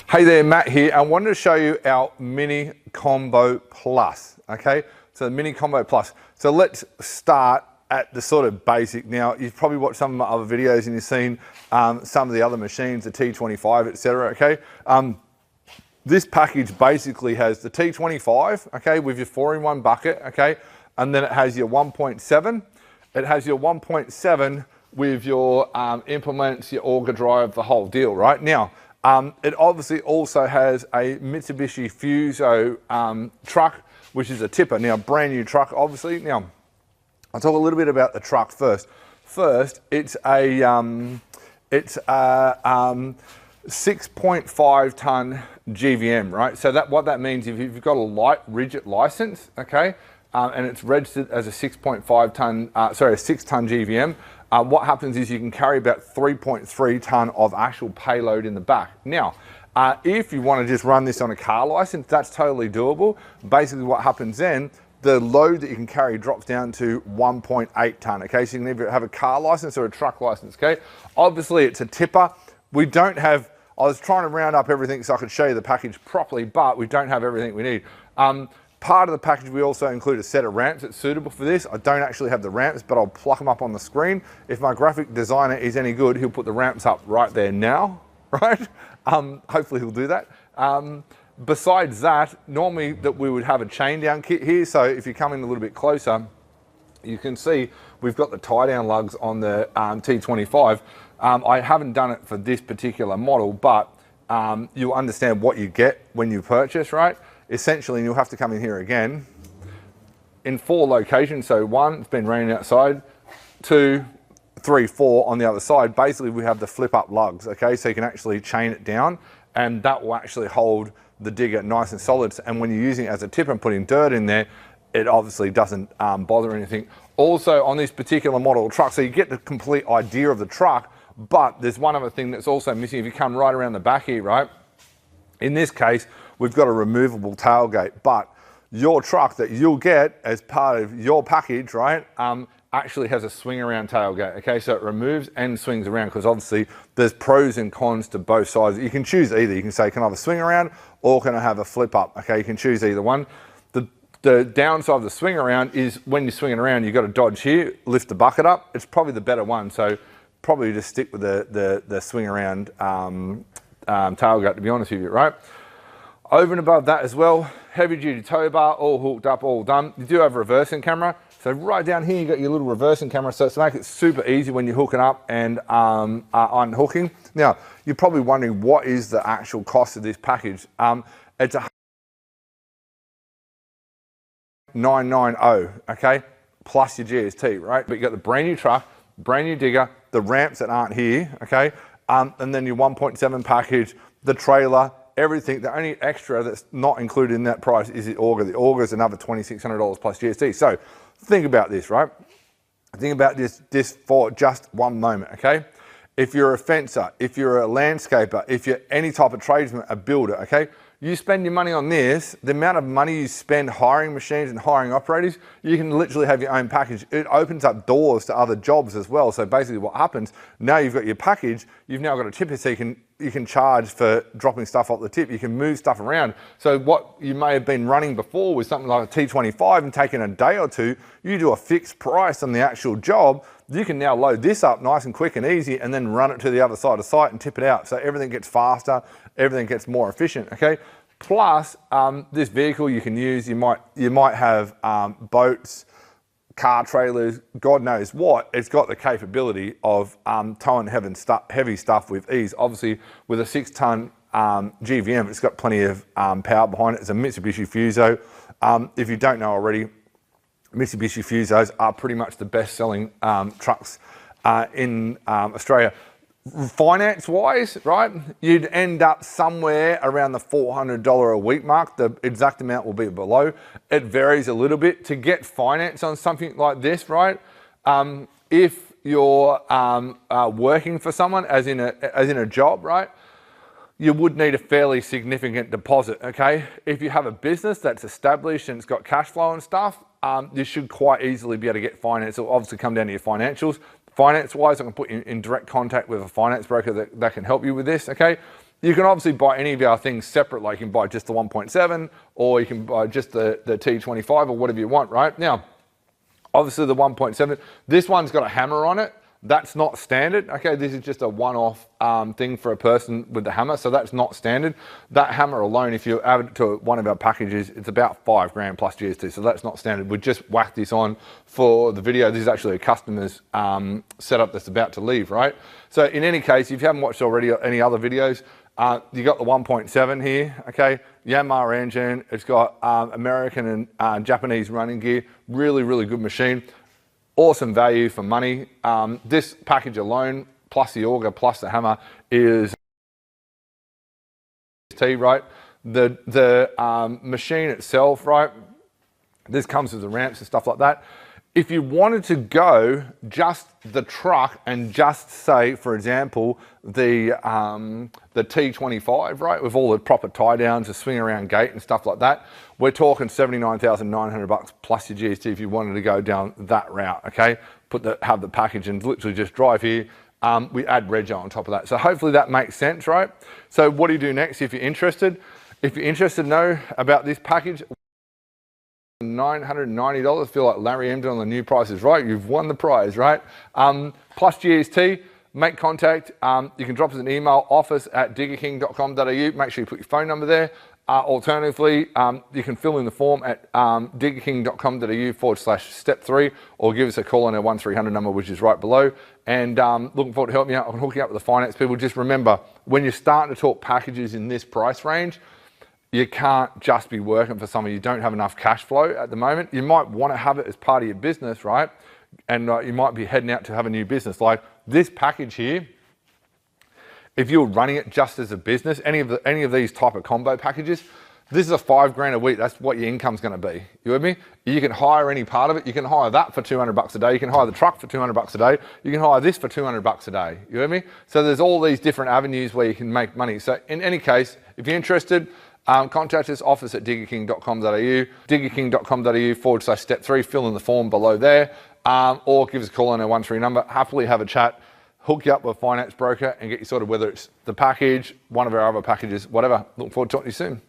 Hey there, Matt here. I wanted to show you our Mini Combo Plus, okay? So the Mini Combo Plus. So let's start at the sort of basic. Now, you've probably watched some of my other videos and you've seen some of the other machines, the T25, etc. okay? This package basically has the T25, okay, with your 4-in-1 bucket, okay? And then it has your 1.7. It has your 1.7 with your implements, your auger drive, the whole deal, right? Now, it obviously also has a Mitsubishi Fuso truck, which is a tipper. Now, brand new truck, obviously. Now, I'll talk a little bit about the truck first. First, it's a 6.5 ton GVM, right? So what that means, if you've got a light rigid license, okay, and it's registered as a 6.5 ton, a 6 ton GVM, what happens is you can carry about 3.3 ton of actual payload in the back. Now, if you want to just run this on a car license, that's totally doable. Basically what happens then, the load that you can carry drops down to 1.8 ton, okay? So you can either have a car license or a truck license, okay? Obviously it's a tipper. We don't have, I was trying to round up everything so I could show you the package properly, but we don't have everything we need. Part of the package, we also include a set of ramps that's suitable for this. I don't actually have the ramps, but I'll pluck them up on the screen. If my graphic designer is any good, he'll put the ramps up right there now, right? Hopefully he'll do that. Besides that, normally that we would have a chain down kit here. So if you come in a little bit closer, you can see we've got the tie down lugs on the T25. I haven't done it for this particular model, but you'll understand what you get when you purchase, right? Essentially, you'll have to come in here again in 4 locations. So 1, it's been raining outside. 2, 3, 4 on the other side. Basically, we have the flip up lugs, okay? So you can actually chain it down and that will actually hold the digger nice and solid. And when you're using it as a tipper and putting dirt in there, it obviously doesn't bother anything. Also on this particular model truck, so you get the complete idea of the truck, but there's one other thing that's also missing. If you come right around the back here, right? In this case, we've got a removable tailgate, but your truck that you'll get as part of your package, right, actually has a swing around tailgate, okay? So it removes and swings around because obviously there's pros and cons to both sides. You can choose either. You can say, can I have a swing around or can I have a flip up? Okay, you can choose either one. The downside of the swing around is when you're swinging around, you've got to dodge here, lift the bucket up. It's probably the better one. So probably just stick with the swing around tailgate, to be honest with you, right? Over and above that as well, heavy duty tow bar, all hooked up, all done. You do have a reversing camera. So right down here, you got your little reversing camera. So it's to make it super easy when you're hooking up and unhooking. Now, you're probably wondering what is the actual cost of this package. It's $990, okay? Plus your GST, right? But you got the brand new truck, brand new digger, the ramps that aren't here, okay? And then your 1.7 package, the trailer, everything. The only extra that's not included in that price is the auger. The auger is another $2,600 plus GST. So think about this, right? Think about this for just one moment, okay? If you're a fencer, if you're a landscaper, if you're any type of tradesman, a builder, okay? You spend your money on this, the amount of money you spend hiring machines and hiring operators, you can literally have your own package. It opens up doors to other jobs as well. So basically what happens, now you've got your package, you've now got a tipper, so you can charge for dropping stuff off the tip, you can move stuff around. So what you may have been running before with something like a T25 and taking a day or two, you do a fixed price on the actual job, you can now load this up nice and quick and easy and then run it to the other side of the site and tip it out. So everything gets faster, everything gets more efficient, okay? Plus, this vehicle you can use, you might have boats, car trailers, God knows what. It's got the capability of towing heavy stuff with ease. Obviously, with a 6 ton GVM, it's got plenty of power behind it. It's a Mitsubishi Fuso. If you don't know already, Mitsubishi Fusos are pretty much the best-selling trucks in Australia. Finance-wise, right, you'd end up somewhere around the $400 a week mark. The exact amount will be below. It varies a little bit. To get finance on something like this, right, if you're working for someone, as in a job, right, you would need a fairly significant deposit, okay? If you have a business that's established and it's got cash flow and stuff, you should quite easily be able to get finance. It'll obviously come down to your financials. Finance-wise, I can put you in direct contact with a finance broker that can help you with this, okay? You can obviously buy any of our things separate, like you can buy just the 1.7 or you can buy just the T25 or whatever you want, right? Now, obviously the 1.7, this one's got a hammer on it. That's not standard, okay? This is just a one-off thing for a person with the hammer, so that's not standard. That hammer alone, if you add it to one of our packages, it's about $5,000 plus GST, so that's not standard. We just whacked this on for the video. This is actually a customer's setup that's about to leave, right? So in any case, if you haven't watched already any other videos, you got the 1.7 here, okay? Yamaha engine, it's got American and Japanese running gear, really, really good machine. Awesome value for money. This package alone, plus the auger, plus the hammer, is right? The machine itself, right? This comes with the ramps and stuff like that. If you wanted to go just the truck and just say, for example, the T25, right, with all the proper tie downs, the swing around gate and stuff like that, we're talking $79,900 plus your GST if you wanted to go down that route, okay? Have the package and literally just drive here. We add rego on top of that. So hopefully that makes sense, right? So what do you do next if you're interested? If you're interested to know about this package, $990. Feel like Larry M did on the new prices, right? You've won the prize, right? Plus GST, make contact. You can drop us an email, office@diggerking.com.au. Make sure you put your phone number there. Alternatively, you can fill in the form at diggerking.com.au/step3 or give us a call on our 1300 number, which is right below. And looking forward to helping you out. I can hook you up with the finance people. Just remember, when you're starting to talk packages in this price range, you can't just be working for someone. You don't have enough cash flow at the moment. You might want to have it as part of your business, right? And you might be heading out to have a new business. Like this package here, if you're running it just as a business, any of these type of combo packages, this is a $5,000 a week. That's what your income's going to be. You with me? You can hire any part of it. You can hire that for $200 a day. You can hire the truck for $200 a day. You can hire this for $200 a day. You with me? So there's all these different avenues where you can make money. So in any case, if you're interested, contact us, office@diggerking.com.au, diggerking.com.au/step3, fill in the form below there, or give us a call on our 13 number, happily have a chat, hook you up with a finance broker and get you sorted, whether it's the package, one of our other packages, whatever. Looking forward to talking to you soon.